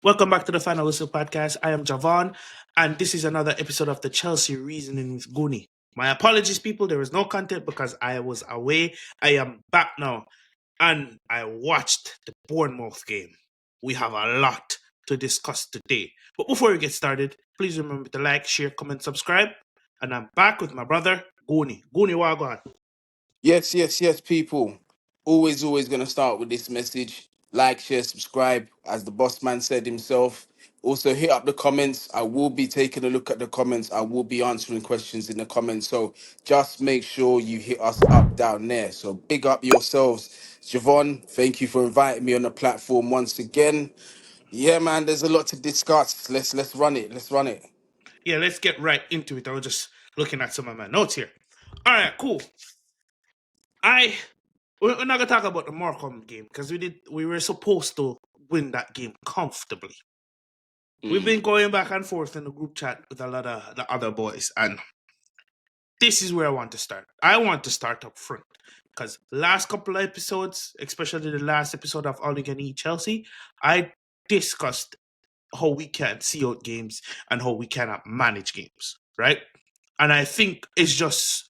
Welcome back to the Final Whistle podcast. I am Javon, and this is another episode of the Chelsea Reasoning with Guni. My apologies, people. There was no content because I was away. I am back now, and I watched the Bournemouth game. We have a lot to discuss today. But before we get started, please remember to like, share, comment, subscribe. And I'm back with my brother, Guni. Guni, Wagwan. Yes, people. Always going to start with this message. Like, share, subscribe, as the boss man said himself. Also, hit up the comments. I will be taking a look at the comments. I will be answering questions in the comments. So just make sure you hit us up down there. So big up yourselves. Javon, thank you for inviting me on the platform once again. Yeah, man, there's a lot to discuss. Let's run it. Let's run it. Yeah, let's get right into it. I was just looking at some of my notes here. All right, cool. We're not gonna talk about the Morecambe game because we were supposed to win that game comfortably. We've been going back and forth in the group chat with a lot of the other boys, and this is where I want to start. I want to start up front because last couple of episodes, especially the last episode of All You Can Eat Chelsea, I discussed how we can see out games and how we cannot manage games, right? And I think it's just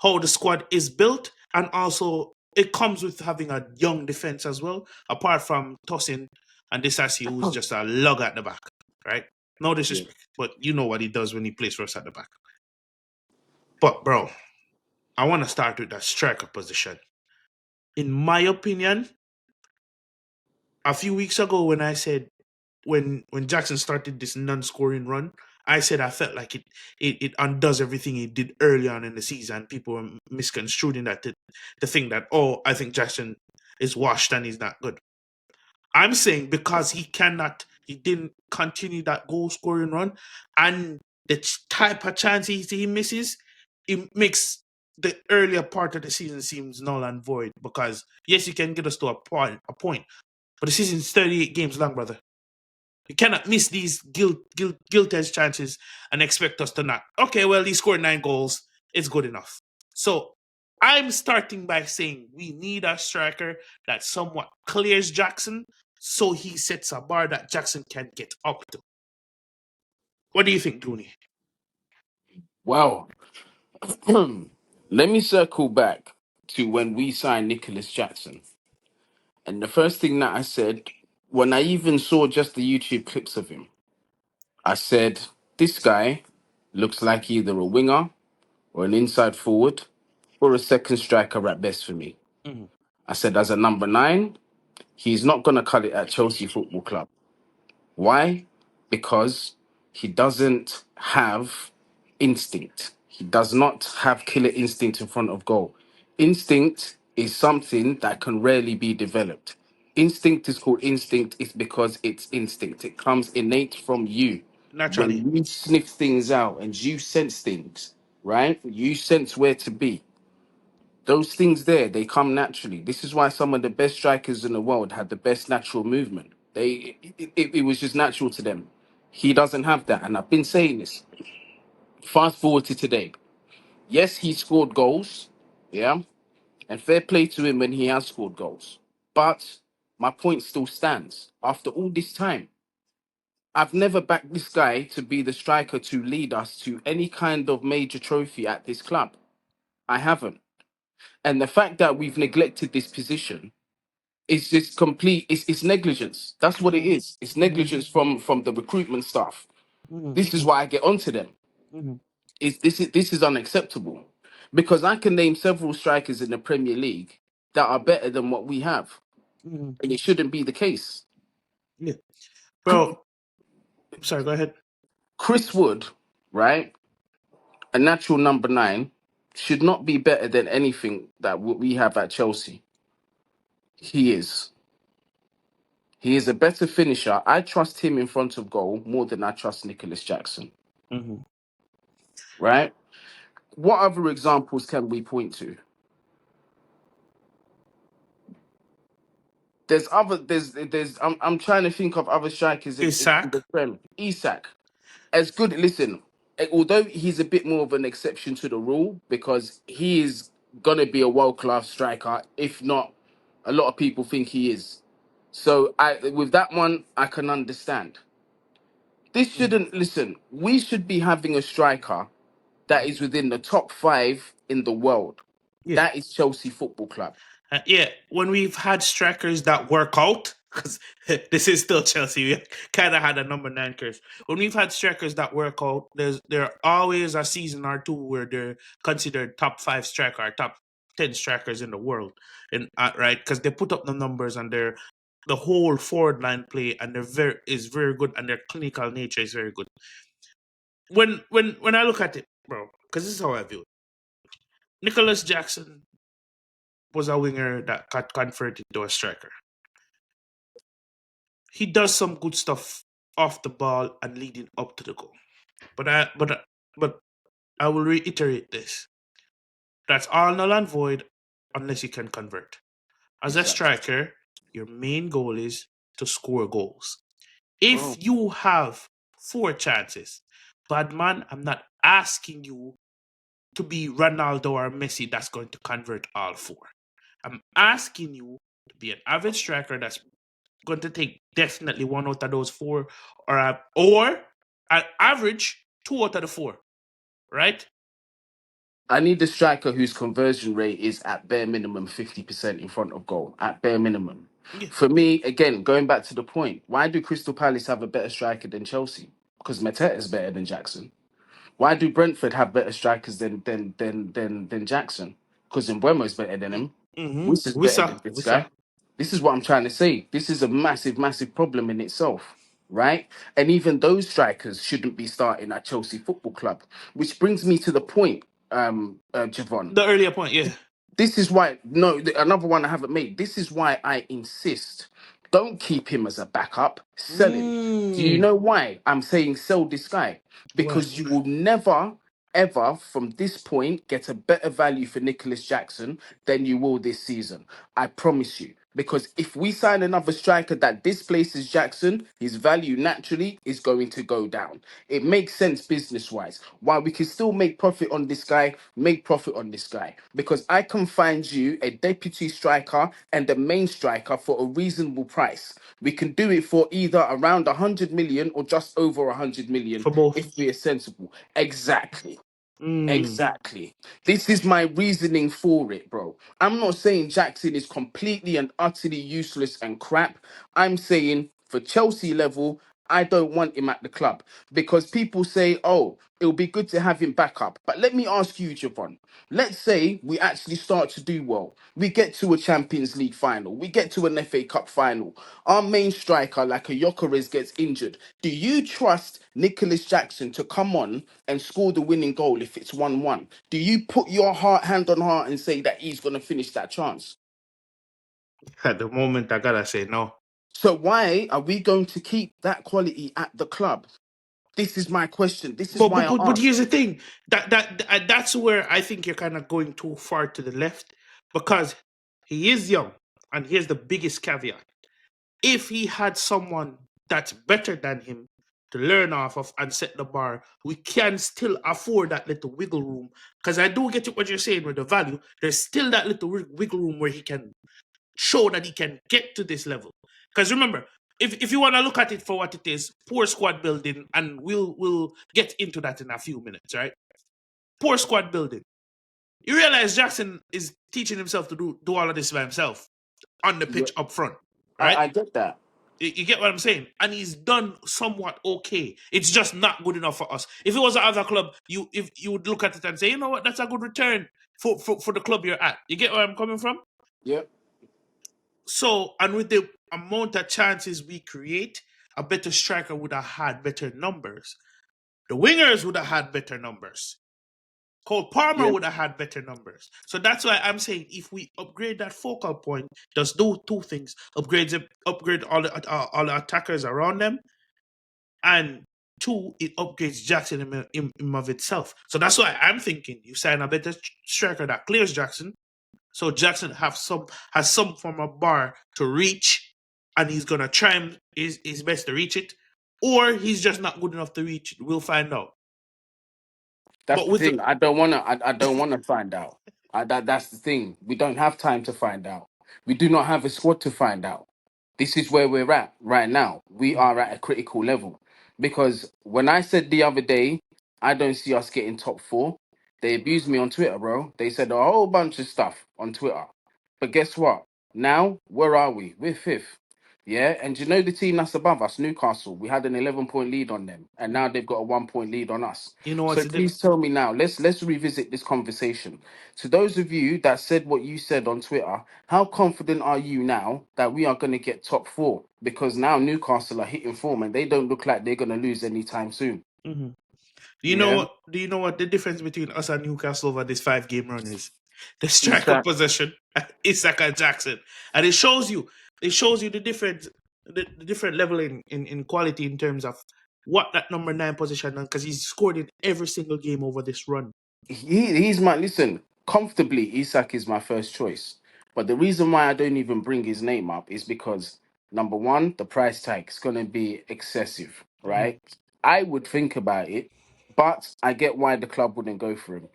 how the squad is built, and also it comes with having a young defense as well, apart from Tosin and Disasi, who's just a lug at the back, right? No Yeah. disrespect, but you know what he does when he plays for us at the back. But bro, I want to start with that striker position. In my opinion, a few weeks ago when I said when Jackson started this non-scoring run, I said I felt like it undoes everything he did early on in the season. People were misconstruing that to think that, oh, I think Jackson is washed and he's not good. I'm saying because he didn't continue that goal scoring run, and the type of chance he misses, it makes the earlier part of the season seems null and void. Because yes, you can get us to a point, but the season's 38 games long, brother. You cannot miss these guilt-edged chances and expect us to not. Okay, well, he scored 9 goals. It's good enough. So I'm starting by saying we need a striker that somewhat clears Jackson so he sets a bar that Jackson can get up to. What do you think, Guni? Wow. Let me circle back to when we signed Nicholas Jackson. And the first thing that I said, when I even saw just the YouTube clips of him, I said, this guy looks like either a winger or an inside forward or a second striker at best for me. Mhm. I said, as a number 9, he's not going to cut it at Chelsea Football Club. Why? Because he doesn't have instinct. He does not have killer instinct in front of goal. Instinct is something that can rarely be developed. Instinct is called instinct is because it's instinct. It comes innate from you. Naturally. When you sniff things out and you sense things, right? You sense where to be. Those things there, they come naturally. This is why some of the best strikers in the world had the best natural movement. It was just natural to them. He doesn't have that, and I've been saying this. Fast forward to today. Yes, he scored goals, yeah, and fair play to him when he has scored goals. But my point still stands. After all this time, I've never backed this guy to be the striker to lead us to any kind of major trophy at this club. I haven't. And the fact that we've neglected this position, it's just complete. It's negligence. That's what it Mhm. is. It's negligence from the recruitment staff. Mhm. This is why I get onto them. Mhm. This is unacceptable, because I can name several strikers in the Premier League that are better than what we have, Mhm. and it shouldn't be the case. Yeah. Bro, sorry, go ahead. Chris Wood, right, a natural number 9, should not be better than anything that what we have at Chelsea. He is. He is a better finisher. I trust him in front of goal more than I trust Nicholas Jackson. Mhm. Right? What other examples can we point to? I'm trying to think of other strikers in Isaac. the Prem. Isak, as good. Listen, although he's a bit more of an exception to the rule because he is gonna be a world class striker, if not, a lot of people think he is. So I with that one, I can understand. This Mm. shouldn't listen. We should be having a striker that is within the top five in the world. Yeah. That is Chelsea Football Club. Yeah, when we've had strikers that work out, because this is still Chelsea, we kind of had a number 9 curse. When we've had strikers that work out, there always a season or two where they're considered top 5 striker or top 10 strikers in the world, and right, because they put up the numbers and the whole forward line play and is very good and their clinical nature is very good. When I look at it, bro, because this is how I view it. Nicholas Jackson was a winger that got converted to a striker. He does some good stuff off the ball and leading up to the goal. But I will reiterate this. That's all null and void unless you can convert. As a Exactly. striker, your main goal is to score goals. Bro, If you have 4 chances, bad man, I'm not asking you to be Ronaldo or Messi that's going to convert all 4. I'm asking you to be an average striker that's going to take definitely 1 out of those 4, or an average 2 out of the 4, right? I need a striker whose conversion rate is at bare minimum 50% in front of goal. At bare minimum. Yeah. For me, again, going back to the point, why do Crystal Palace have a better striker than Chelsea? Because Mateta is better than Jackson. Why do Brentford have better strikers than Jackson? Because Mbeumo is better than him. Mm-hmm. Which is better Wissa, than this Wissa. guy. This is what I'm trying to say. This is a massive, massive problem in itself, right? And even those strikers shouldn't be starting at Chelsea Football Club. Which brings me to the point, Javon. The earlier point, yeah. This is why, no, another one I haven't made. This is why I insist. Don't keep him as a backup. Sell him. Do you Mm. know why I'm saying sell this guy? Why? Because you will never, ever from this point get a better value for Nicholas Jackson than you will this season. I promise you. Because if we sign another striker that displaces Jackson, his value naturally is going to go down. It makes sense business wise. While we can still make profit on this guy, make profit on this guy. Because I can find you a deputy striker and a main striker for a reasonable price. We can do it for either around 100 million or just over 100 million For both. if we are sensible. Exactly. Mm. Exactly. This is my reasoning for it, bro. I'm not saying Jackson is completely and utterly useless and crap. I'm saying for Chelsea level, I don't want him at the club because people say, oh, it'll be good to have him back up. But let me ask you, Javon. Let's say we actually start to do well. We get to a Champions League final. We get to an FA Cup final. Our main striker, like a Gyökeres, gets injured. Do you trust Nicholas Jackson to come on and score the winning goal if it's 1-1? Do you put your hand on heart and say that he's going to finish that chance? At the moment, I gotta say no. So why are we going to keep that quality at the club? This is my question. This is why I But ask. here's the thing. That's where I think you're kind of going too far to the left, because he is young, and here's the biggest caveat: if he had someone that's better than him to learn off of and set the bar, we can still afford that little wiggle room. Because I do get what you're saying with the value. There's still that little wiggle room where he can show that he can get to this level. Because remember, if you want to look at it for what it is, poor squad building, and we'll get into that in a few minutes, right? Poor squad building. You realize Jackson is teaching himself to do all of this by himself on the Yeah, pitch up front, right? I get that. You get what I'm saying? And he's done somewhat okay. It's just not good enough for us. If it was another club, if you would look at it and say, you know what, that's a good return for the club you're at. You get where I'm coming from? Yep. So, and with the amount of chances we create, a better striker would have had better numbers. The wingers would have had better numbers. Cole Palmer Yep. would have had better numbers. So that's why I'm saying if we upgrade that focal point, just do 2 things: upgrade all the attackers around them, and 2, it upgrades Jackson in of itself. So that's why I'm thinking you sign a better striker that clears Jackson, so Jackson has some form of bar to reach, and he's gonna try his best to reach it, or he's just not good enough to reach it. We'll find out. That's But the with thing. I don't wanna find out. That's the thing. We don't have time to find out. We do not have a squad to find out. This is where we're at right now. We Mm. are at a critical level. Because when I said the other day, I don't see us getting top four, they abused me on Twitter, bro. They said a whole bunch of stuff on Twitter. But guess what? Now, where are we? We're fifth. Yeah, and you know the team that's above us, Newcastle, we had an 11-point lead on them, and now they've got a 1-point lead on us. You know what's So the diff- please tell me now, let's revisit this conversation. To those of you that said what you said on Twitter, how confident are you now that we are going to get top four? Because now Newcastle are hitting form and they don't look like they're going to lose anytime soon. Mhm. Yeah, Do you know what the difference between us and Newcastle over this 5 game run is? The striker Isak. possession, Isak and Jackson, and it shows you the different, the different level in quality in terms of what that number 9 position done, because he's scored in every single game over this run. He's my listen. Comfortably, Isak is my first choice. But the reason why I don't even bring his name up is because number one, the price tag is going to be excessive, Mhm. right? I would think about it, but I get why the club wouldn't go for him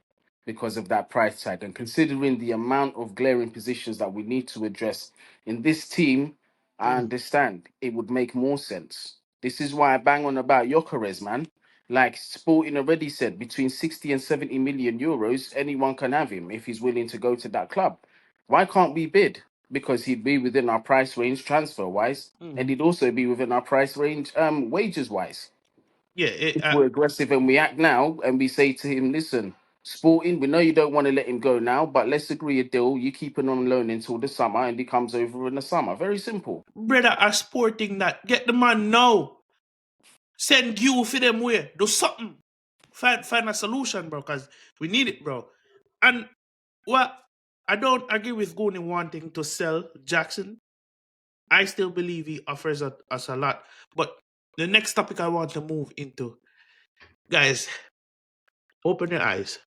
because of that price tag. And considering the amount of glaring positions that we need to address in this team, I Mhm. understand it would make more sense. This is why I bang on about Gyökeres, man. Like Sporting already said, between 60 and 70 million euros, anyone can have him if he's willing to go to that club. Why can't we bid? Because he'd be within our price range transfer wise, and Mhm. he'd also be within our price range wages wise. Yeah, If we're aggressive and we act now and we say to him, listen, Sporting, we know you don't want to let him go now, but let's agree a deal. You keep him on loan until the summer and he comes over in the summer. Very simple. brother, are sporting that. Get the man now. Send you for them way. Do something. Find a solution, bro, because we need it, bro. And well, I don't agree with Guni wanting to sell Jackson. I still believe he offers us a lot. But the next topic I want to move into, guys, open your eyes,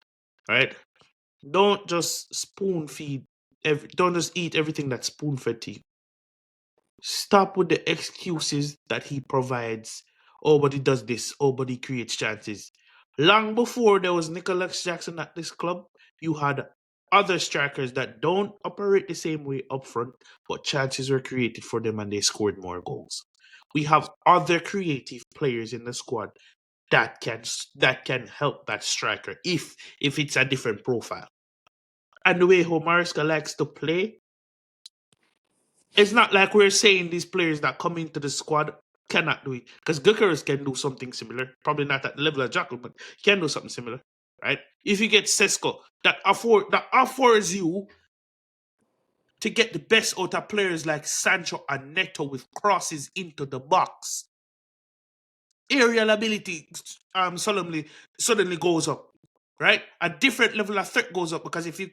right? Don't just spoon feed. Don't just eat everything that's spoon fed to you. Stop with the excuses that he provides. Oh, but he does this. Oh, but he creates chances. Long before there was Nicholas Jackson at this club, you had other strikers that don't operate the same way up front, but chances were created for them and they scored more goals. We have other creative players in the squad that can help that striker if it's a different profile. And the way Homariska likes to play, it's not like we're saying these players that come into the squad cannot do it. Because Guckers can do something similar. Probably not at the level of Jackal, but he can do something similar. Right? If you get Sesko, that offers you to get the best out of players like Sancho and Neto with crosses into the box. Aerial ability suddenly goes up. Right, a different level of threat goes up because if you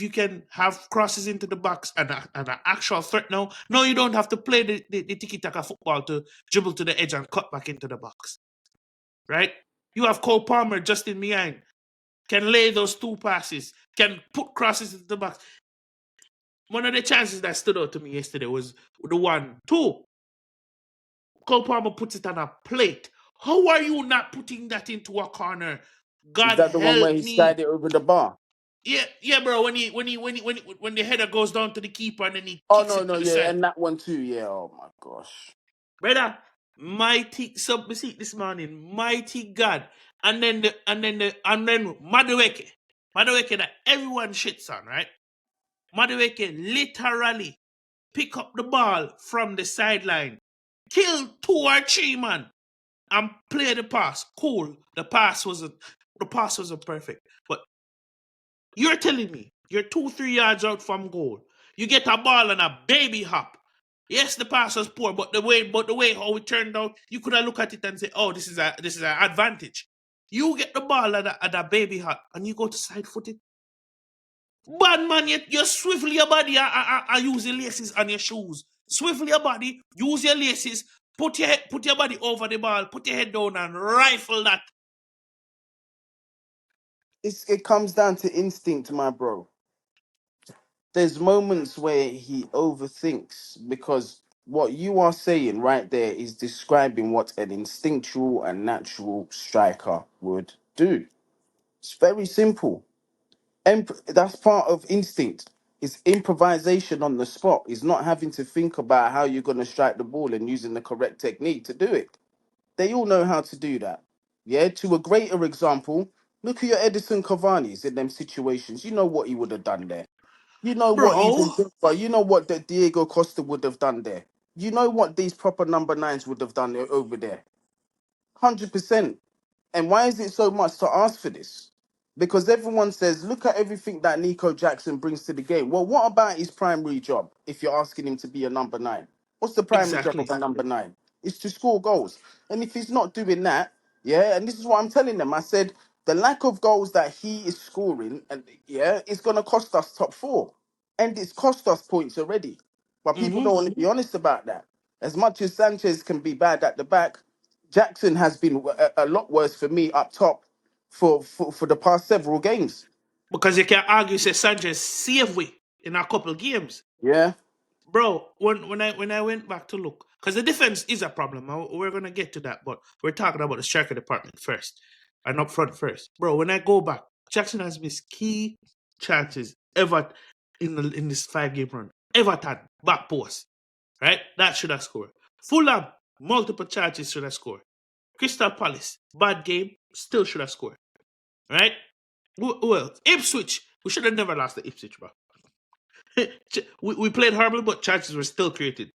can have crosses into the box and an actual threat now you don't have to play the tiki taka football to dribble to the edge and cut back into the box, right? You have Cole Palmer just in behind, can lay those 2 passes, can put crosses into the box. One of the chances that stood out to me yesterday was the 1-2. Cole Palmer puts it on a plate. How are you not putting that into a corner? Is God that the one where help he me. skied it over the bar? Yeah, yeah, bro. When the header goes down to the keeper and then he Oh kicks no, it no, to the yeah, side, and that one too, yeah. Oh my gosh. brother. Mighty sub see this morning, mighty God, and then Madueke that everyone shits on, right? Madueke literally pick up the ball from the sideline, kill 2 or 3 man, and play the pass. Cool. The pass wasn't perfect, but you're telling me you're 2, 3 yards out from goal. You get a ball and a baby hop. Yes, the pass was poor, but the way how it turned out, you could have looked at it and say, "Oh, this is an advantage." You get the ball at a baby hop, and you go to side footed. Bad man, you swivel your body and use your laces on your shoes. Swivel your body, use your laces, put your body over the ball, put your head down and rifle that. It comes down to instinct, my bro. There's moments where he overthinks because what you are saying right there is describing what an instinctual and natural striker would do. It's very simple. And that's part of instinct. It's improvisation on the spot. It's not having to think about how you're going to strike the ball and using the correct technique to do it. They all know how to do that. Yeah. To a greater example, look at your Edison Cavani's in them situations. You know what he would have done there. You know what even, Bro, but you know what that Diego Costa would have done there. You know what these proper number nines would have done over there. 100%. And why is it so much to ask for this? Because everyone says, look at everything that Nico Jackson brings to the game. Well, what about his primary job if you're asking him to be a number nine? What's the primary job of exactly. a number nine? It's to score goals. And if he's not doing that, yeah, and this is what I'm telling them. I said the lack of goals that he is scoring, and yeah, it's gonna cost us top four. And it's cost us points already. But people Mm-hmm. don't want to be honest about that. As much as Sanchez can be bad at the back, Jackson has been a lot worse for me up top for the past several games. Because you can argue, say Sanchez saved we in a couple games. Yeah. Bro, when I went back to look, because the defense is a problem. We're gonna get to that, but we're talking about the striker department first and up front first, bro. When I go back, Jackson has missed key chances ever in this 5 game run. Everton back post, right? That should have scored. Fulham multiple chances should have scored. Crystal Palace bad game still should have scored, right? Who else? Ipswich, we should have never lost the Ipswich, bro. we played horribly, but chances were still created,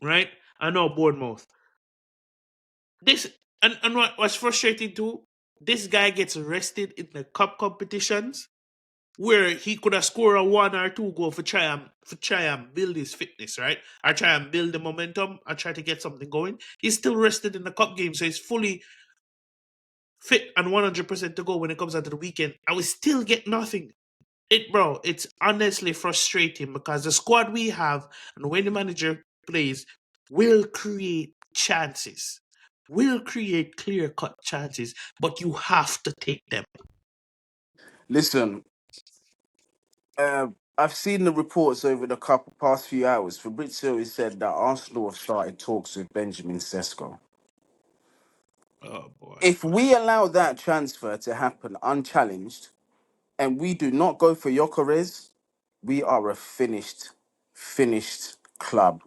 right? I know Bournemouth. This and what's frustrating too, this guy gets arrested in the cup competitions where he could have scored a 1 or 2 goal for try and build his fitness, right? Or try and build the momentum or try to get something going. He's still rested in the cup game, so he's fully fit and 100% to go when it comes out to the weekend. And we still get nothing. It's honestly frustrating because the squad we have and when the manager plays will create chances, will create clear cut chances, but you have to take them. Listen, I've seen the reports over the couple past few hours. Fabrizio has said that Arsenal have started talks with Benjamin Sesko. Oh boy. If we allow that transfer to happen unchallenged and we do not go for Yokeres, we are a finished club.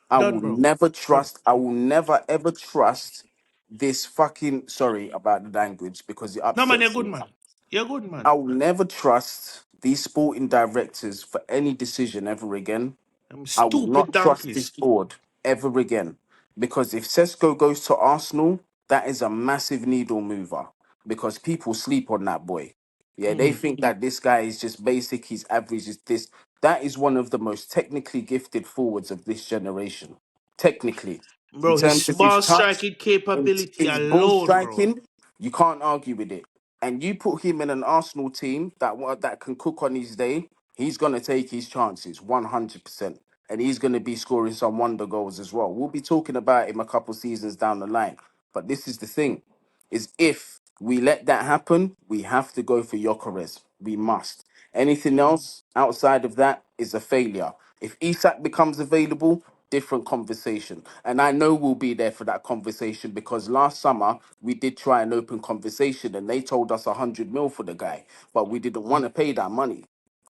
I Done, will bro. never Done. trust, I will never ever trust this fucking, sorry about the language because it No man, you're upsets good me. man. You're good I man. will never trust these sporting directors for any decision ever again. I'm I will stupid not trust this donkeys. board ever again. Because if Sesko goes to Arsenal, that is a massive needle mover. Because people sleep on that boy. Yeah, they Mm. think that this guy is just basic, he's average, is this. That is one of the most technically gifted forwards of this generation. Technically. In Bro, his terms of his ball touch, striking capability his ball alone, bro. striking, you can't argue with it. And you put him in an Arsenal team that can cook on his day, he's gonna take his chances 100%, and he's gonna be scoring some wonder goals as well. We'll be talking about him a couple seasons down the line. But this is the thing: is if we let that happen, we have to go for Gyökeres. We must. Anything else outside of that is a failure. If Isak becomes available, different conversation. And I know we'll be there for that conversation because last summer we did try an open conversation and they told us 100 mil for the guy, but we didn't want to pay that money.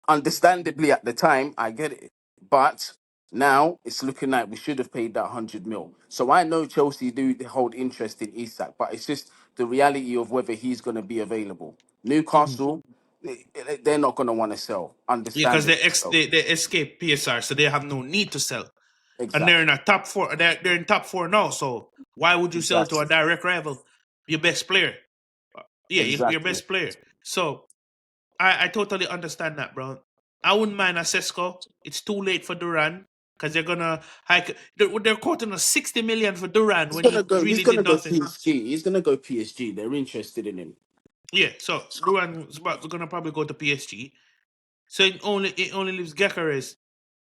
Understandably, at the time, I get it. But now it's looking like we should have paid that 100 mil. So I know Chelsea do hold interest in Isak, but it's just the reality of whether he's going to be available. Mhm. Newcastle, they're not going to want to sell. Yeah, because Understandably so. they escaped PSR, so they have no need to sell. And they're in Exactly. a top four. They're in top four now. So why would you sell to a Exactly. direct rival? Your best player. Yeah, your Exactly. best player. So I totally understand that, bro. I wouldn't mind a Sesko. It's too late for Duran because they're gonna hike. They're quoting us 60 million for Duran He's when gonna he go. He's really gonna did go nothing. PSG. He's gonna go PSG. They're interested in him. Yeah, so Duran's gonna probably go to PSG. So it only leaves Gekares.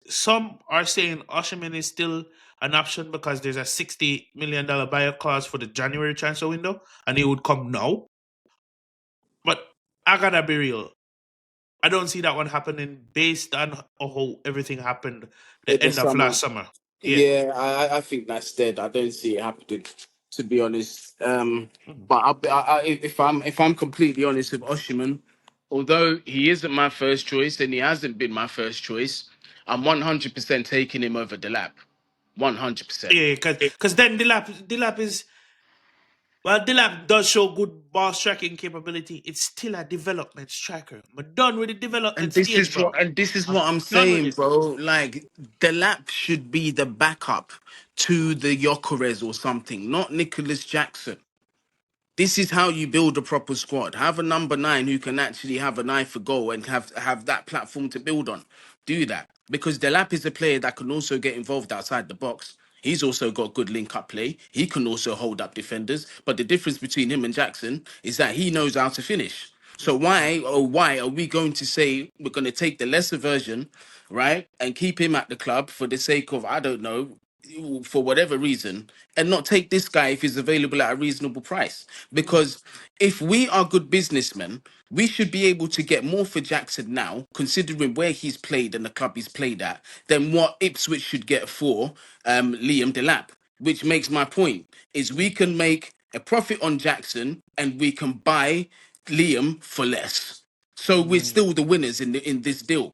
Some are saying Osherman is still an option because there's a $60 million buyer clause for the January transfer window, and he would come now. But I gotta be real. I don't see that one happening based on how everything happened the In the end of summer. last summer. Yeah. Yeah, I think that's dead. I don't see it happening, to be honest. Mhm. But if I'm completely honest with Oshiman, Although he isn't my first choice and he hasn't been my first choice, I'm 100% taking him over the lap. 100%. Yeah, because then Dilap is well, Dilap does show good ball striking capability. It's still a development striker. I'm done with the development stage, bro. And this is I'm what I'm done with saying, it. bro. Like the lap should be the backup to the Yokerez or something, not Nicholas Jackson. This is how you build a proper squad. Have a number nine who can actually have an eye for goal and have that platform to build on. Do that because Delap is a player that can also get involved outside the box. He's also got good link up play. He can also hold up defenders. But the difference between him and Jackson is that he knows how to finish. So why are we going to say we're going to take the lesser version, right, and keep him at the club for the sake of I don't know, for whatever reason, and not take this guy if he's available at a reasonable price? Because if we are good businessmen, we should be able to get more for Jackson now, considering where he's played and the club he's played at, than what Ipswich should get for Liam Delap. Which makes my point is we can make a profit on Jackson and we can buy Liam for less. So we're Mm. still the winners in this deal.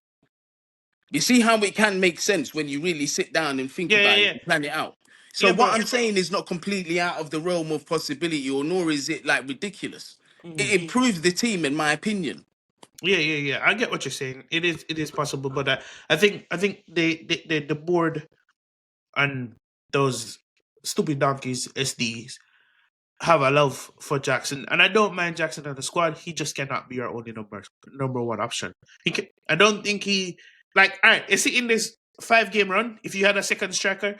You see how it can make sense when you really sit down and think Yeah, about it yeah, and plan it out. So yeah, what bro. I'm saying is not completely out of the realm of possibility, or nor is it like ridiculous. Mhm. It improves the team, in my opinion. Yeah, yeah, yeah. I get what you're saying. It is possible, but I think the board and those stupid donkeys SDs have a love for Jackson, and I don't mind Jackson on the squad. He just cannot be our only number one option. I don't think he like. All right, is he in this 5 game run? If you had a second striker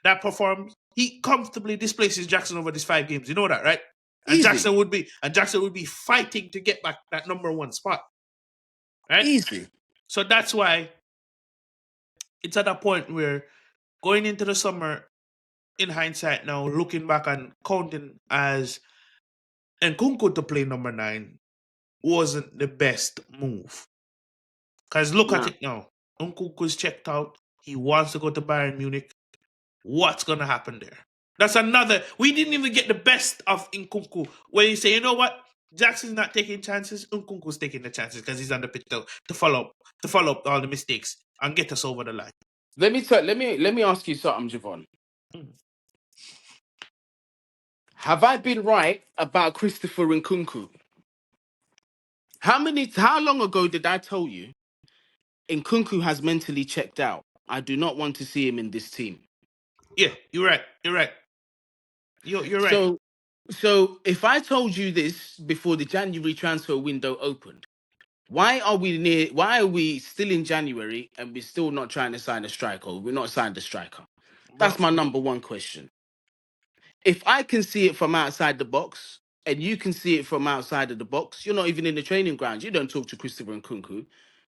that performs, he comfortably displaces Jackson over these 5 games. You know that, right? And Easy, Jackson would be fighting to get back that number one spot, right? easy. So that's why it's at a point where going into the summer, in hindsight now, looking back and counting as Nkunku to play number 9 wasn't the best move. Because look at Nah. it now. Nkunku's checked out. He wants to go to Bayern Munich. What's going to happen there? That's another. We didn't even get the best of Nkunku. When you say, you know what? Jackson's not taking chances. Nkunku's taking the chances because he's on the pitch to follow up all the mistakes and get us over the line. Let me ask you something, Javon. Mm. Have I been right about Christopher Nkunku? How long ago did I tell you Nkunku has mentally checked out? I do not want to see him in this team. Yeah, you're right. You're right. You're right. So so if I told you this before the January transfer window opened, why are we still in January and we're still not trying to sign a striker? We're not signed a striker. Bro. That's my number one question. If I can see it from outside the box and you can see it from outside of the box, you're not even in the training grounds. You don't talk to Christopher Nkunku.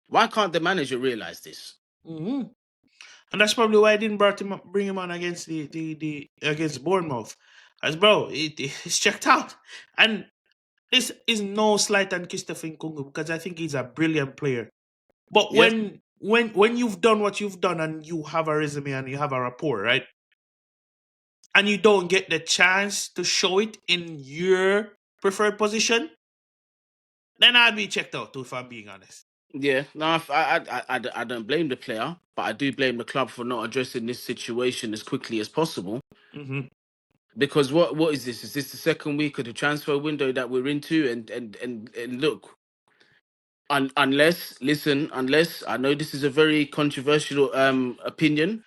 Why can't the manager realize this? Mm-hmm. And that's probably why I didn't bring him on against the against Bournemouth. As bro, it's checked out. And this is no slight on Christopher Nkunku because I think he's a brilliant player. But Yes. when you've done what you've done and you have a resume and you have a rapport, right? And you don't get the chance to show it in your preferred position, then I'd be checked out too, if I'm being honest. Yeah, no, I don't blame the player, but I do blame the club for not addressing this situation as quickly as possible. Mm-hmm. Because what is this? Is this the second week of the transfer window that we're into? And look, unless I know this is a very controversial opinion,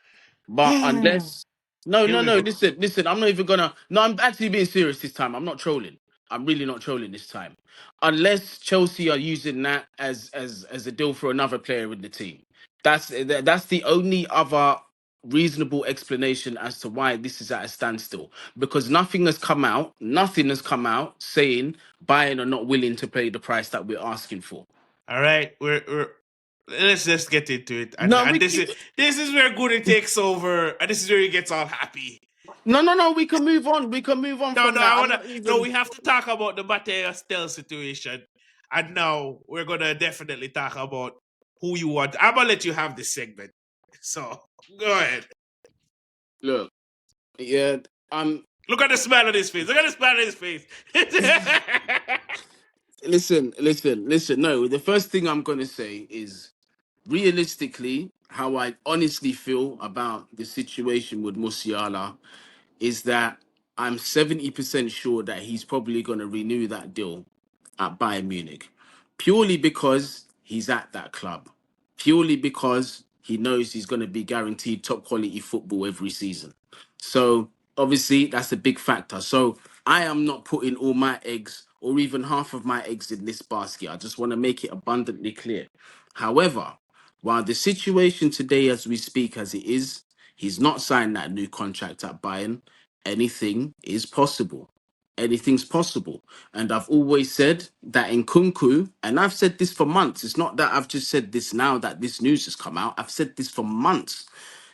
but unless no Here no we no go. listen, I'm not even gonna no, I'm actually being serious this time. I'm not trolling. I'm really not trolling this time. Unless Chelsea are using that as a deal for another player in the team. That's the only other reasonable explanation as to why this is at a standstill, because nothing has come out saying Bayern are not willing to pay the price that we're asking for. All right, we're let's just get into it, and No, and this is where Guni takes over, and this is where he gets all happy. no, we can move on. We can move on No, from no, that. I I'm wanna. not No, even. we have to talk about the Mateo Stell situation, and now we're gonna definitely talk about who you want. I'm gonna let you have this segment. So go ahead. Look, yeah, I'm. Look at the smile on his face. Look at the smile on his face. listen. No, the first thing I'm gonna say is realistically how I honestly feel about the situation with Musiala is that I'm 70% sure that he's probably going to renew that deal at Bayern Munich purely because he's at that club, purely because he knows he's going to be guaranteed top quality football every season. So obviously that's a big factor. So I am not putting all my eggs or even half of my eggs in this basket. I just want to make it abundantly clear. However, while the situation today as we speak as it is, he's not signed that new contract at Bayern, anything is possible. Anything's possible. And I've always said that in Kunku, and I've said this for months. It's not that I've just said this now that this news has come out. I've said this for months.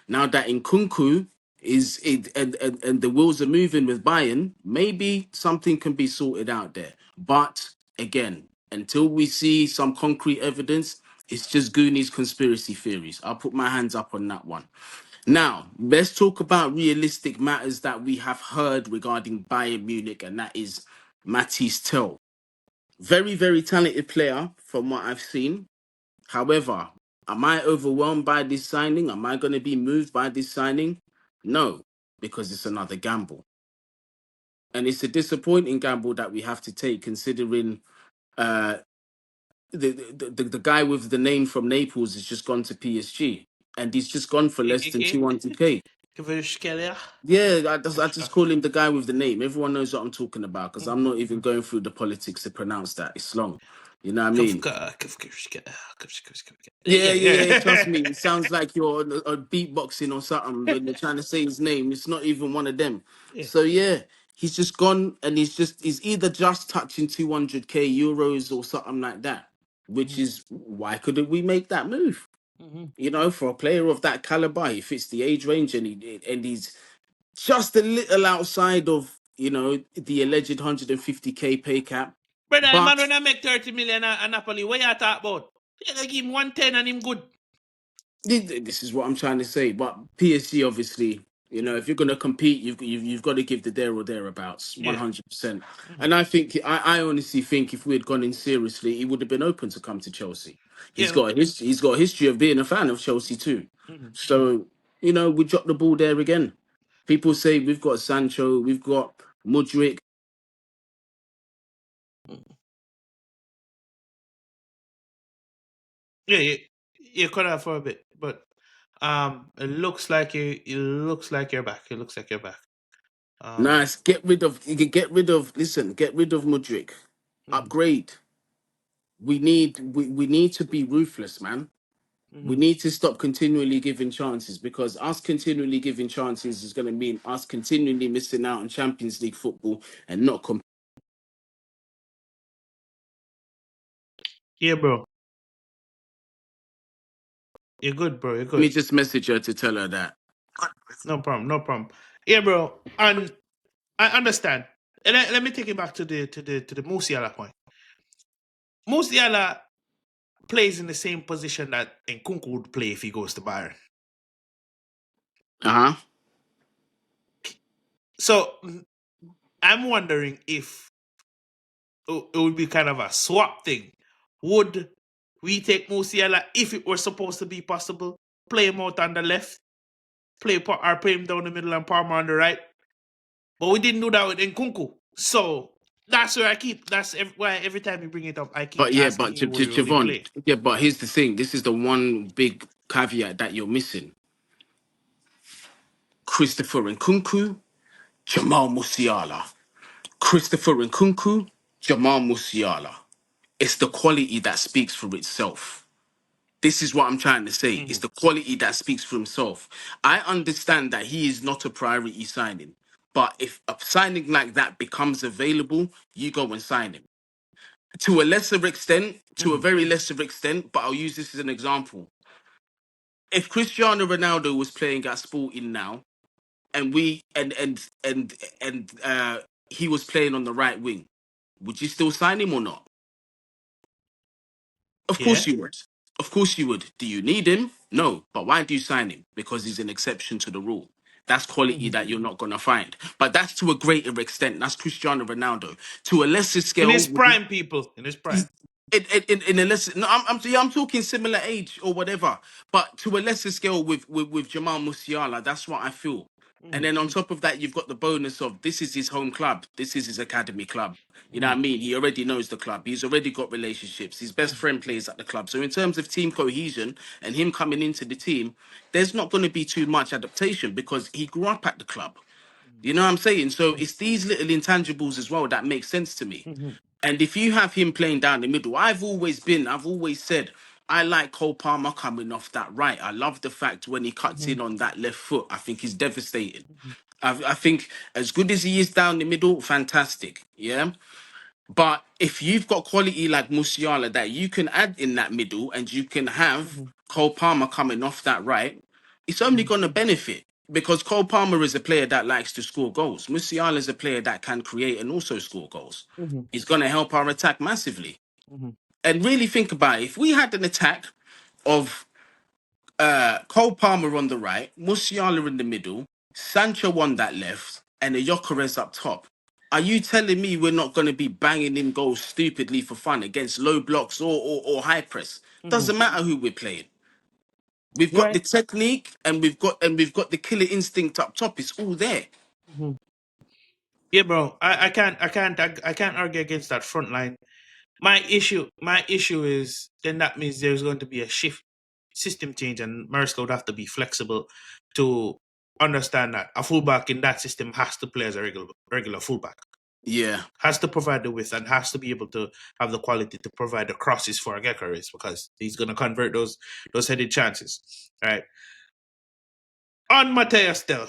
Now that in Kunku is it and the wheels are moving with Bayern, maybe something can be sorted out there. But again, until we see some concrete evidence, it's just Goonies conspiracy theories. I'll put my hands up on that one. Now, let's talk about realistic matters that we have heard regarding Bayern Munich, and that is Matisse Tell. Very, very talented player from what I've seen. However, am I overwhelmed by this signing? Am I going to be moved by this signing? No, because it's another gamble. And it's a disappointing gamble that we have to take considering uh, the guy with the name from Naples has just gone to PSG and he's just gone for less than KKK. 200k. Kvaratskhelia. Yeah, I just call him the guy with the name. Everyone knows what I'm talking about because I'm not Mhm. even going through the politics to pronounce that. It's long. You know what I mean? Kvaratskhelia. Yeah, Yeah, yeah, yeah. Trust yeah. me, it sounds like you're on beatboxing or something when you're trying to say his name. It's not even one of them. Yeah. So yeah, he's just gone and he's either just touching 200k euros or something like that. Which Mhm. is why couldn't we make that move? Mhm. You know, for a player of that caliber, he fits the age range and he's just a little outside of the alleged 150k pay cap. Brother, the man But when I make 30 million at Napoli, what you talk about? You gotta give him 110 and him good. this is what I'm trying to say. But PSG, obviously, Mhm. if you're going to compete, you've got to give the there or thereabouts, Yeah. 100%. Mhm. And I honestly think if we had gone in seriously, he would have been open to come to Chelsea. He's Yeah. got he's got a history of being a fan of Chelsea too. Mhm. Mhm. So we dropped the ball there again. People say we've got Sancho, we've got Mudryk. Mhm. Yeah, you cut out for a bit, but it looks like you're back. It looks like you're back. Um, Nice. Get rid of Mudryk. mhm. Upgrade. We need to be ruthless, man. We Mhm. need to stop continually giving chances because us continually giving chances is going to mean us continually missing out on Champions League football and not. Yeah, bro. You're good, bro. You're Let me good. just message her to tell her that. No problem. No problem. Yeah, bro. And I understand. And let me take it back to the Musiala point. Musiala plays in the same position that Nkunku would play if he goes to Bayern. Uh huh. So I'm wondering if it would be kind of a swap thing. Would we take Musiala if it were supposed to be possible? Play him out on the left, play him down the middle and Palmer on the right. But we didn't do that with Nkunku. So that's where why every time you bring it up, I keep But yeah, asking but you where will he Javon, play. yeah, but here's the thing. This is the one big caveat that you're missing. Christopher Nkunku, Jamal Musiala. Christopher Nkunku, Jamal Musiala. It's the quality that speaks for itself. This is what I'm trying to say. It's Mhm. the quality that speaks for himself. I understand that he is not a priority signing, but if a signing like that becomes available, you go and sign him. To a lesser extent, to a Mhm. very lesser extent, but I'll use this as an example. If Cristiano Ronaldo was playing at Sporting now, and we and he was playing on the right wing, would you still sign him or not? Of course Yeah. you would. Of course you would. Do you need him? No. But why do you sign him? Because he's an exception to the rule. That's quality that you're not going to find. But that's to a greater extent. That's Cristiano Ronaldo. To a lesser In scale, his prime, people. In his prime. in a lesser, no, I'm talking similar age or whatever, but to a lesser scale with Jamal Musiala. That's what I feel. And then on top of that, you've got the bonus of this is his home club. This is his academy club. You know what I mean? He already knows the club. He's already got relationships. His best friend plays at the club. So in terms of team cohesion and him coming into the team, there's not going to be too much adaptation because he grew up at the club. You know what I'm saying? So it's these little intangibles as well that make sense to me. And if you have him playing down the middle, I've always said, I like Cole Palmer coming off that right. I love the fact when he cuts in on that left foot. I think he's devastating. I think as good as he is down the middle, fantastic. Yeah. But if you've got quality like Musiala that you can add in that middle and you can have Cole Palmer coming off that right, it's only going to benefit because Cole Palmer is a player that likes to score goals. Musiala is a player that can create and also score goals. He's going to help our attack massively. And really think about it. If we had an attack of Cole Palmer on the right, Musiala in the middle, Sancho on that left, and a Gyökeres up top. Are you telling me we're not going to be banging in goals stupidly for fun against low blocks or high press? Doesn't matter who we're playing. We've got Right. the technique and we've got the killer instinct up top. It's all there. Yeah, bro. I can't argue against that front line. My issue is then that means there's going to be a shift, system change, and Marisco would have to be flexible to understand that a fullback in that system has to play as a regular fullback. Yeah. Has to provide the width and has to be able to have the quality to provide the crosses for a Gyökeres because he's going to convert those headed chances. All right. On Mateus Dell,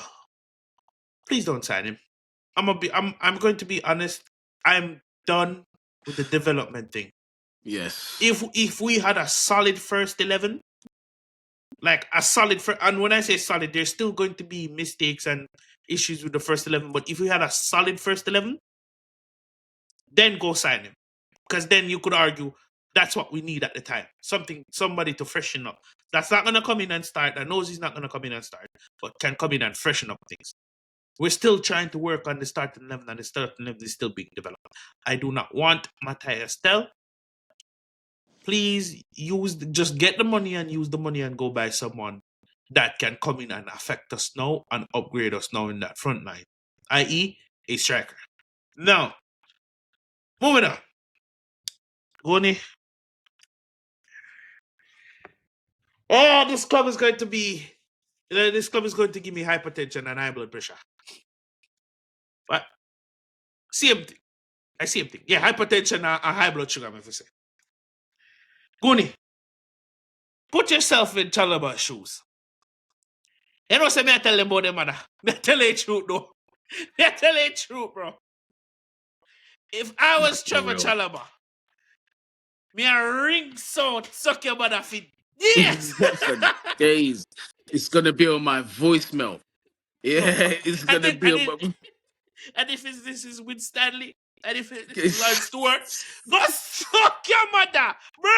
please don't sign him. I'm going to be honest. I'm done with the development thing. Yes. If we had a solid first 11, like a solid and when I say solid, there's still going to be mistakes and issues with the first 11. But if we had a solid first 11, then go sign him, because then you could argue that's what we need at the time. Somebody to freshen up. That's not gonna come in and start. That knows he's not gonna come in and start, but can come in and freshen up things. We're still trying to work on the starting 11, and the starting 11 is still being developed. I do not want Matthias Tell. Please just get the money and use the money and go buy someone that can come in and affect us now and upgrade us now in that front line, i.e., a striker. Now, moving on. Guni. Oh, this club is going to give me hypertension and high blood pressure. But same thing. Same thing. Yeah, hypertension and high blood sugar, I'm say. Guni, put yourself in Chalobah's shoes. You know, say me I tell them about them, mother. Me I tell you the truth, though. Me I tell you the truth, bro. If I was For Trevor real. Chalobah, me a ring sound suck your mother feet. Yes! For days. It's gonna be on my voicemail. Yeah, Bro. it's And gonna then, be on my and if this is with Stanley, and if it's Lord Stewart, go suck your mother, bro.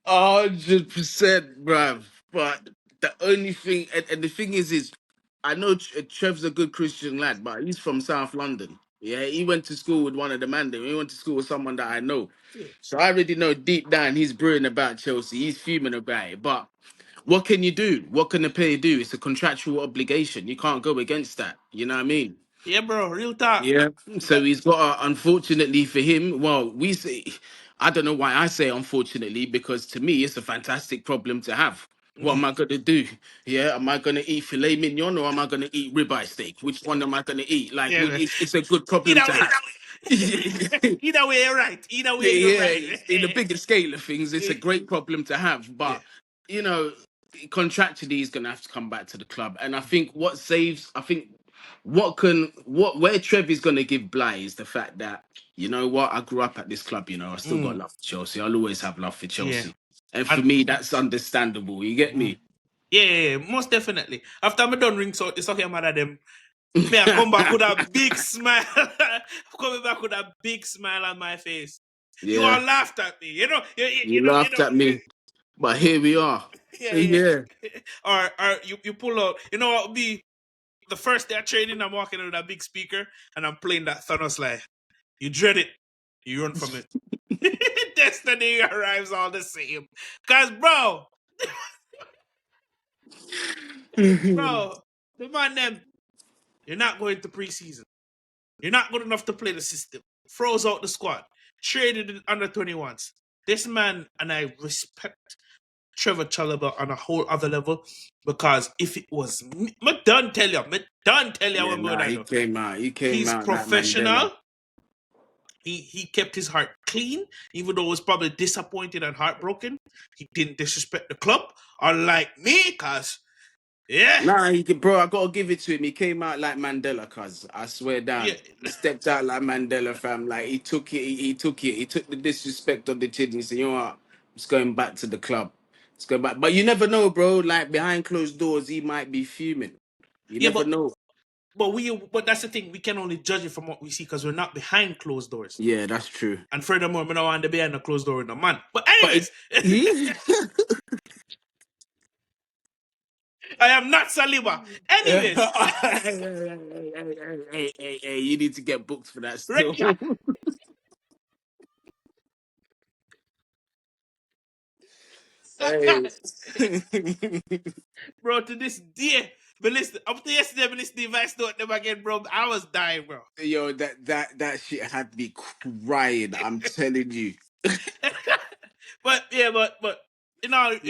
100%, bruv. But the only thing, and the thing is I know Trev's a good Christian lad, but he's from South London. Yeah, he went to school with one of the man. He went to school with someone that I know. Yeah. So I already know deep down he's brewing about Chelsea. He's fuming about it. But what can you do? What can the player do? It's a contractual obligation. You can't go against that. You know what I mean? Yeah, bro, real talk. Yeah. So he's got, unfortunately for him, well, we say, I don't know why I say unfortunately, because to me, it's a fantastic problem to have. What am I going to do? Yeah. Am I going to eat filet mignon or am I going to eat ribeye steak? Which one am I going to eat? Like, Yeah, man. it's a good problem Either to way, have. either way, you're right. Either way, you're Yeah, right. in the bigger scale of things, it's a great problem to have. Yeah. But you know, contractually, he's gonna have to come back to the club. And I think what saves, I think where Trev is gonna give Bly is the fact that you know what, I grew up at this club. You know, I still got love for Chelsea. I'll always have love for Yeah. Chelsea, and for And me, that's understandable. You get me? yeah, most definitely. After I'm done ring so it's okay, man. Them me I come back with a big smile. Coming back with a big smile on my face. You all Yeah, laughed at me. You know, you laughed at me. But here we are. Yeah, yeah. Yeah. Or you pull out. You know what would be the first day of training? I'm walking in with a big speaker and I'm playing that Thanos line. You dread it. You run from it. Destiny arrives all the same. Cause bro, the man them, you're not going to preseason. You're not good enough to play the system. Froze out the squad. Traded in under 21s. This man, and I respect Trevor Chalobah on a whole other level, because if it was me, me done tell you Yeah, what we're nah, gonna he do. came out. He came He's out like Mandela. professional. He kept his heart clean, even though it was probably disappointed and heartbroken. He didn't disrespect the club, unlike me, cause yeah, Nah, bro, I gotta give it to him. He came out like Mandela, cuz I swear yeah. down. He stepped out like Mandela, fam. Like he took it, he took it. He took the disrespect on the chin. He said, you know what? It's going back to the club. It's going back. But you never know, bro. Like behind closed doors, he might be fuming. You Yeah, never know. but that's the thing. We can only judge it from what we see because we're not behind closed doors. Yeah, that's true. And furthermore, we don't want to be behind a closed door with a man. But But anyways, he, I am not Saliba. Anyways, hey, you need to get booked for that still. Reka, Hey. bro, to this day, but listen, up to yesterday, but listen, if I start them again, bro, I was dying, bro. Yo, that shit had me crying. I'm telling you. But yeah, but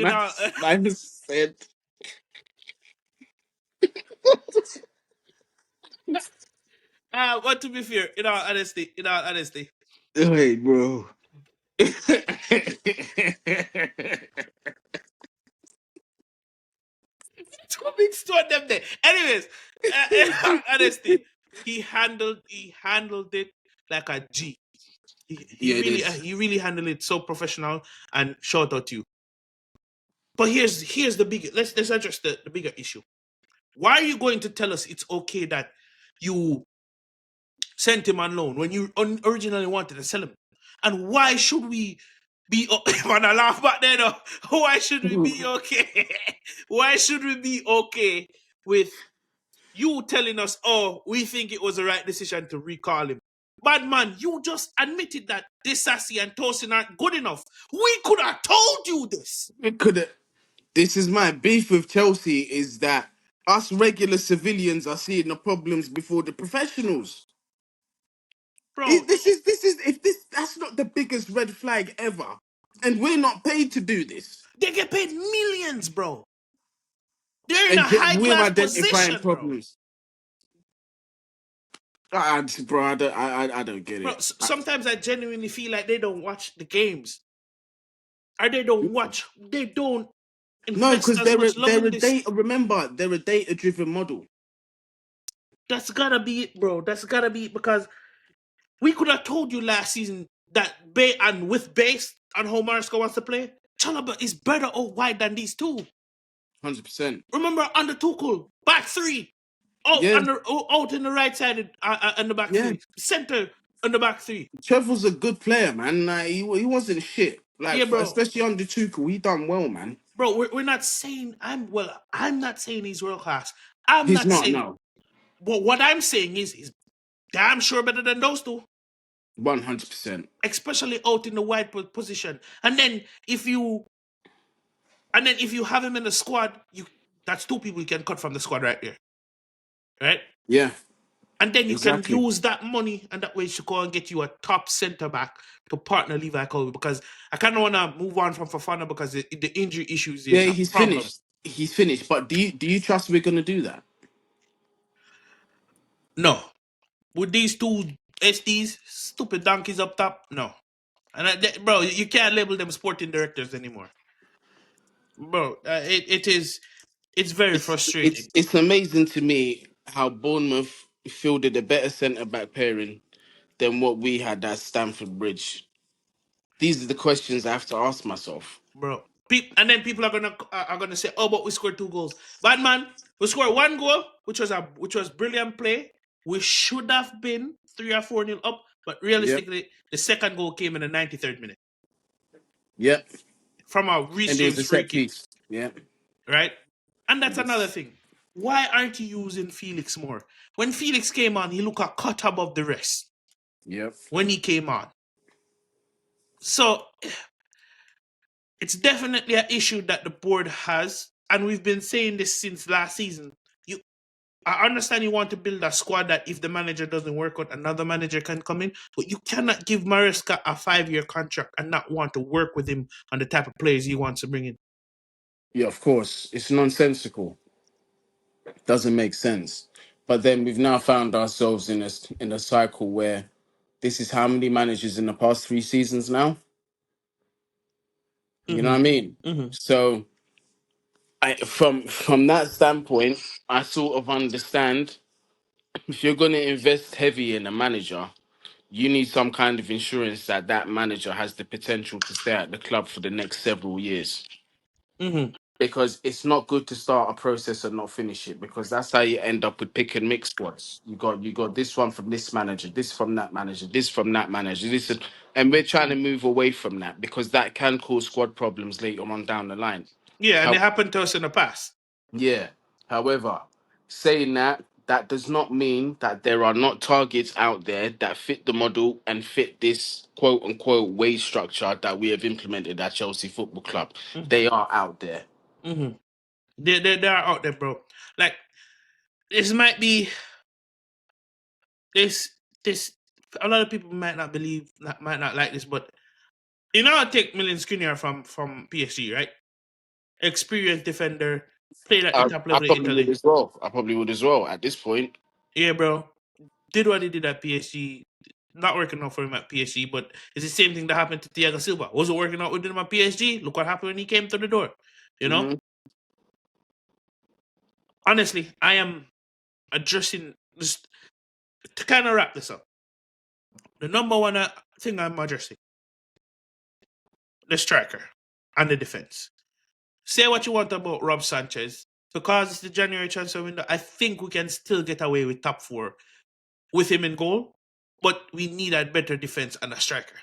Man, man said, but to be fair, in all honesty, "Hey, bro." two big start them there. Anyways, in all honesty, he handled it like a G. Yeah, it is. He really handled it so professional, and shout out to you. But here's the big, let's address the bigger issue. Why are you going to tell us it's okay that you sent him on loan when you originally wanted to sell him? And why should we be man, I laugh back there though. Why should we be okay? Why should we be okay with you telling us, oh, we think it was the right decision to recall him? Bad man, you just admitted that Disasi and Tosin aren't good enough. We could have told you this. It could. This is my beef with Chelsea is that us regular civilians are seeing the problems before the professionals. Bro, This is if this that's not the biggest red flag ever, and we're not paid to do this. they get paid millions, bro. They're in a And yet high we're class identifying position, bro. problems. Bro, I don't get Bro, it. sometimes I genuinely feel like they don't watch the games, or they don't No, invest because as much love they're in a this. data. Remember, they're a data driven model. That's gotta be it, bro. That's gotta be it, because we could have told you last season that Bay and with base and how Mariska wants to play, Chalobah is better out wide than these two. 100%. Remember under Tuchel, back three, Yeah, out in the right side and the back yeah. three, center on the back three. Trevor's a good player, man. Like, he wasn't shit. Like Yeah, bro. especially under Tuchel, he done well, man. Bro, we're not saying I'm not saying he's world class. I'm He's not not, saying, no. but what I'm saying is he's damn sure better than those two, 100%. especially out in the wide position. And then if you have him in the squad, that's two people you can cut from the squad right there, right? Yeah, And then you can exactly. use that money, and that way you should go and get you a top centre back to partner Levi Colby, because I kind of want to move on from Fafana because the injury issues Yeah, is a he's problem. finished. He's finished. But do you trust we're gonna do that? No, with these two SDs, stupid donkeys up top, no. Bro, you can't label them sporting directors anymore, bro. It's very frustrating, It's amazing to me how Bournemouth fielded a better centre back pairing than what we had at Stamford Bridge. These are the questions I have to ask myself. bro. And then people are gonna say, "Oh, but we scored 2 goals." Bad man, we scored 1 goal, which was brilliant play. We should have been 3 or 4 nil up, but Yep. realistically, the second goal came in the 93rd minute. Yep. from a And Reece there's James a free set kick, piece. Yeah. right? And that's another Yes. thing. Why aren't you using Felix more? When Felix came on, he looked a cut above the rest Yep. when he came on. So it's definitely an issue that the board has, and we've been saying this since last season. You, I understand you want to build a squad that if the manager doesn't work out, another manager can come in, but you cannot give Maresca a 5-year contract and not want to work with him on the type of players he wants to bring in. Yeah, of course. It's nonsensical. Doesn't make sense. But then we've now found ourselves in a cycle where this is how many managers in the past 3 seasons now? You know what I mean? Mm-hmm. Mm-hmm. So from that standpoint, I sort of understand if you're going to invest heavy in a manager, you need some kind of insurance that that manager has the potential to stay at the club for the next several years. Mm-hmm. Because it's not good to start a process and not finish it, because that's how you end up with pick and mix squads. You got this one from this manager, this from that manager, this from that manager, and we're trying to move away from that because that can cause squad problems later on down the line. Yeah, and it How happened to us in the past. Yeah. However, saying that, that does not mean that there are not targets out there that fit the model and fit this quote unquote wage structure that we have implemented at Chelsea Football Club. They are out there. Mm-hmm. They are out there, bro. Like this might be this this. A lot of people might not believe, might not like this, but you know, I take Milan Skriniar from PSG, right? Experienced defender, played at the top I level in probably would Italy. as well. I probably would as well at this point. Yeah, bro. Did what he did at PSG. Not working out for him at PSG, but it's the same thing that happened to Thiago Silva. Wasn't working out with him at PSG. Look what happened when he came to the door. You know? Hmm. Honestly, I am addressing just to kind of wrap this up. The number one thing I'm addressing, the striker and the defense. Say what you want about Rob Sanchez. Because it's the January transfer window, I think we can still get away with top 4 with him in goal. But we need a better defense and a striker.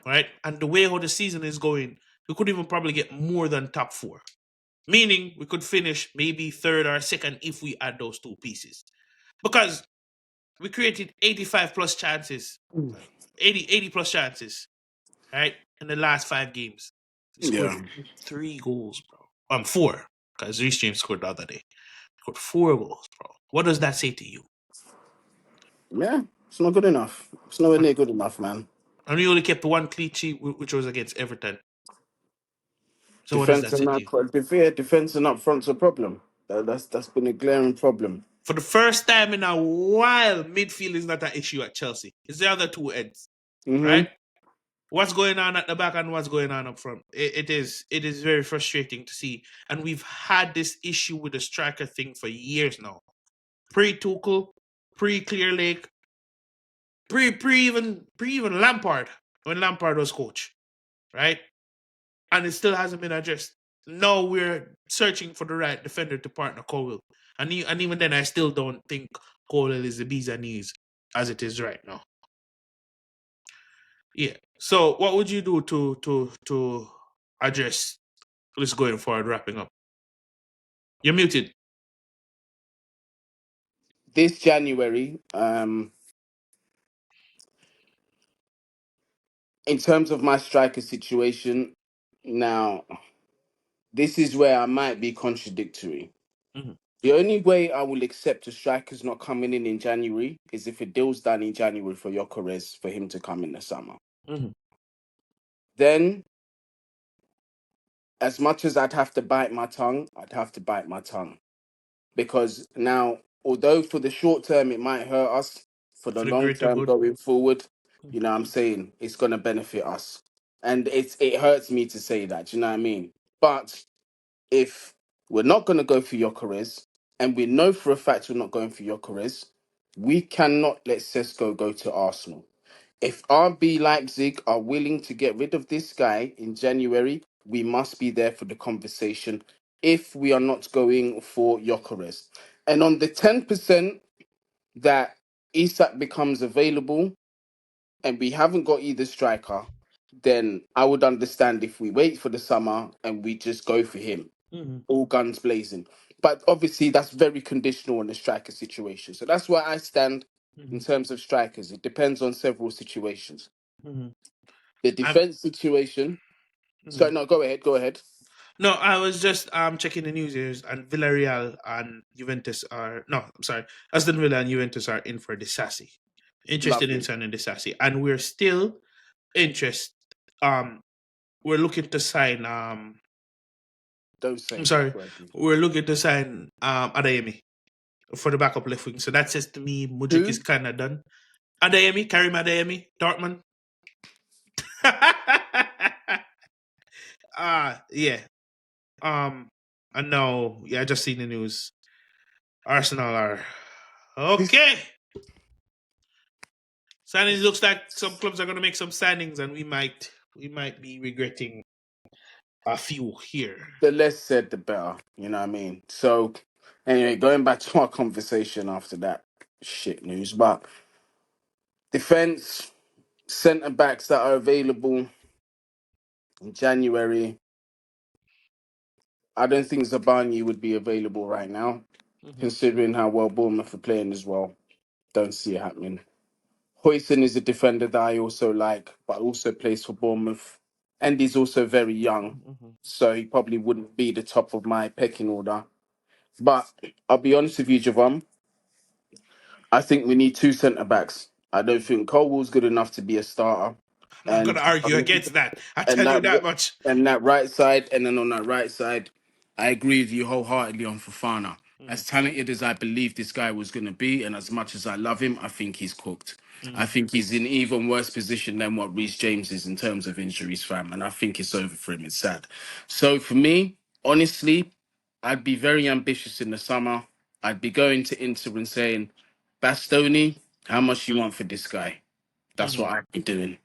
Right? And the way how the season is going, we could even probably get more than top 4. Meaning we could finish maybe third or second if we add those 2 pieces. Because we created 85 plus chances, 80 plus chances, right? In the last 5 games. We scored Yeah. 3 goals, bro. 4. Because Reece James scored the other day. Scored 4 goals, bro. What does that say to you? Yeah. It's not good enough. It's nowhere near good enough, man. And we only kept 1 clean sheet, which was against Everton. So what does Defense that and say to that you? defense and up front's a problem. That's been a glaring problem. For the first time in a while, midfield is not an issue at Chelsea. It's the other 2 ends, right? Hmm. What's going on at the back and what's going on up front. It is very frustrating to see. And we've had this issue with the striker thing for years now. Pre-Tuchel, pre-Clear Lake, pre even Lampard, when Lampard was coach, right? And it still hasn't been addressed. Now we're searching for the right defender to partner Colwell. And even then, I still don't think Colwell is the bees and knees as it is right now. Yeah. So what would you do to address this going forward, wrapping up? You're muted. This January, in terms of my striker situation, now this is where I might be contradictory. Mm-hmm. The only way I will accept a striker's not coming in January is if a deal's done in January for Gyökeres for him to come in the summer. Mm-hmm. Then, as much as I'd have to bite my tongue, I'd have to bite my tongue. Because now, although for the short term it might hurt us, for the For the long greater term good. going forward, you know what I'm saying, it's going to benefit us. And it hurts me to say that, you know what I mean? But if we're not going to go for Gyökeres, and we know for a fact we're not going for Gyökeres, we cannot let Sesko go to Arsenal. If RB Leipzig are willing to get rid of this guy in January, we must be there for the conversation if we are not going for Gyökeres. And on the 10% that Isak becomes available and we haven't got either striker, then I would understand if we wait for the summer and we just go for him, Mm-hmm. all guns blazing. But obviously, that's very conditional on the striker situation. So that's where I stand in Mm-hmm. terms of strikers. It depends on several situations. Mm-hmm. The I'm, defense situation. mhm. Sorry, no, go ahead, go ahead. No, I was just checking the news here, and Villarreal and Juventus are no, I'm sorry, Aston Villa and Juventus are in for Disasi. Interested in Lovely. signing Disasi, and we're still interest. Um, we're looking to sign. Don't I'm say sorry, correctly. we're looking to sign Adeyemi for the backup left wing. So that says to me, Mudrik is Who? kind of done. Adeyemi, Karim Adeyemi, Dortmund. Yeah. Um, I know. Yeah, I just seen the news. Arsenal are This okay. Signings looks like some clubs are going to make some signings, and we might be regretting a few here. the less said, the better. You know what I mean? So, anyway, going back to our conversation after that shit news, but defense, centre backs that are available in January. I don't think Zabani would be available right now, Mm-hmm. considering how well Bournemouth are playing as well. Don't see it happening. Hoyson is a defender that I also like, but also plays for Bournemouth. And he's also very young, Mm-hmm. so he probably wouldn't be the top of my pecking order. But I'll be honest with you, Javon. I think we need two centre backs. I don't think Colwell's good enough to be a starter, I'm not going and to argue against that. I and tell you that much. that right side, and then on that right side, I agree with you wholeheartedly on Fofana. Mm-hmm. As talented as I believe this guy was going to be, and as much as I love him, I think he's cooked. I Mm-hmm. think he's in even worse position than what Reece James is in terms of injuries, fam. And I think it's over for him. It's sad. So for me, honestly, I'd be very ambitious in the summer. I'd be going to Inter and saying, Bastoni, how much you want for this guy? That's Mm-hmm. what I'd be doing.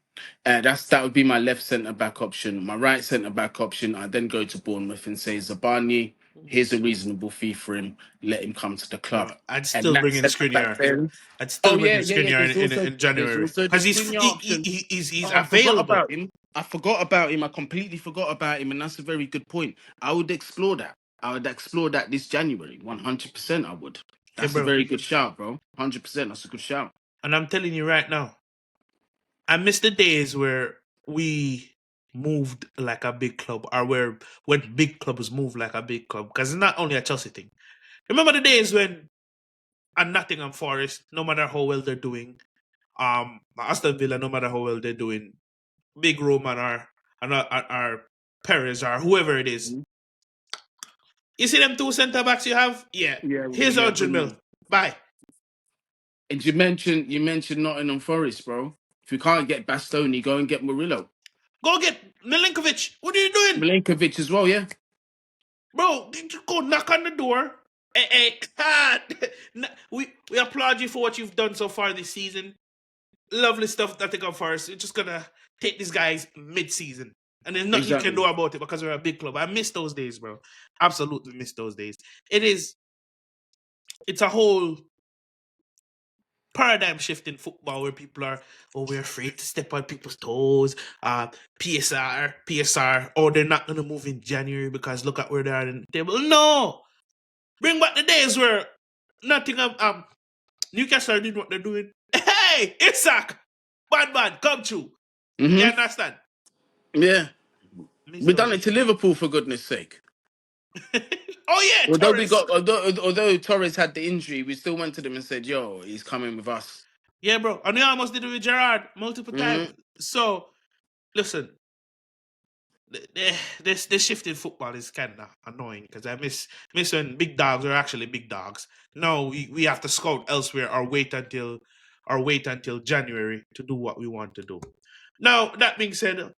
That would be my left centre back option. My right centre back option, I then go to Bournemouth and say Zabani, Mm-hmm. here's a reasonable fee for him. Let him come to the club. I'd And still that bring in centre back Skriniar. then. I'd Oh still bring yeah, in yeah, yeah. Skriniar in There's January also the because he's Skriniar option. he's Oh, I forgot available. about him. I forgot about him. I completely forgot about him, and that's a very good point. I would explore that. I would explore that this January. 100%. I would. Hey, That's a bro. very good shout, bro. 100%. That's a good shout. And I'm telling you right now, I miss the days where we moved like a big club, or where when big clubs move like a big club. Because it's not only a Chelsea thing. Remember the days when at Nottingham Forest, no matter how well they're doing, Aston Villa, no matter how well they're doing, Big Roman or Perez or whoever it is. Mhm. You see them two centre backs you have? Yeah. Yeah, Here's yeah. 100 Bring mil. them. Bye. And you mentioned Nottingham Forest, bro. If you can't get Bastoni, go and get Murillo. Go get Milinkovic. What are you doing? Milinkovic as well, yeah. Bro, go knock on the door. Hey, God. We applaud you for what you've done so far this season. Lovely stuff that they got for us. We're just gonna take these guys mid-season. And there's nothing you can Exactly. do about it because we're a big club. I miss those days, bro. Absolutely miss those days. It's a whole paradigm shift in football where people are, oh, we're afraid to step on people's toes. PSR, oh, they're not gonna move in January because look at where they are in the table. No, bring back the days where nothing. Newcastle are doing what they're doing. Hey, Isak, bad, come true. You Mm-hmm. understand? Yeah. Miss We those done it to days. Liverpool for goodness sake. Oh yeah, Although we Torres. got although Torres had the injury, we still went to them and said, "Yo, he's coming with us." Yeah, bro. And we almost did it with Gerard multiple Mm-hmm. times. So listen, this shift in football is kind of annoying because I miss when big dogs are actually big dogs. No, we have to scout elsewhere or wait until January to do what we want to do. Now that being said,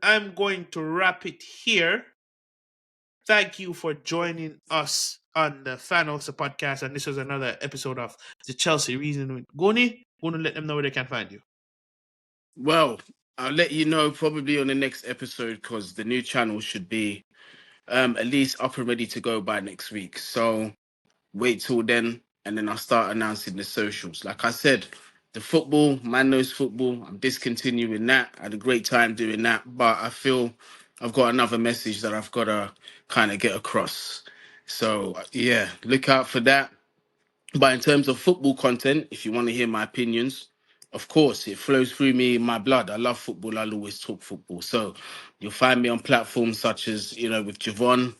I'm going to wrap it here. Thank you for joining us on the Fan House podcast, and this was another episode of the Chelsea Reason with Guni. Gonna let them know where they can find you. Well, I'll let you know probably on the next episode because the new channel should be at least up and ready to go by next week. So wait till then, and then I'll start announcing the socials. Like I said, the The football, man knows football. I'm discontinuing that. I had a great time doing that, but I feel I've got another message that I've got to kind of get across. So yeah, look out for that. But in terms of football content, if you want to hear my opinions, of course, it flows through me in my blood. I love football. I'll always talk football. So you'll find me on platforms such as, with Javon.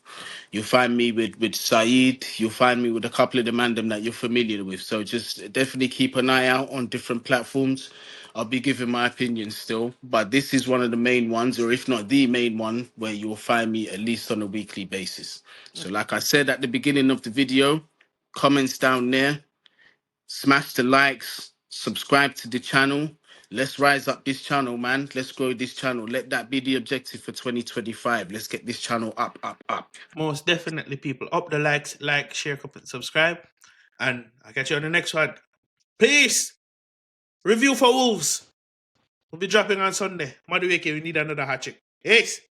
You'll find me with Saeed. You'll find me with a couple of the mandem that you're familiar with. So just definitely keep an eye out on different platforms. I'll be giving my opinions still, but this is one of the main ones, or if not the main one, where you'll find me at least on a weekly basis. So like I said at the beginning of the video, comments down there, smash the likes, subscribe to the channel. Let's rise up this channel, man. Let's grow this channel. Let that be the objective for 2025. Let's get this channel up, up, up. Most definitely, people. Up the likes, like, share, comment, subscribe. And I'll catch you on the next one. Peace! Review for Wolves. We'll be dropping on Sunday. Madueke, we need another hat trick. Peace!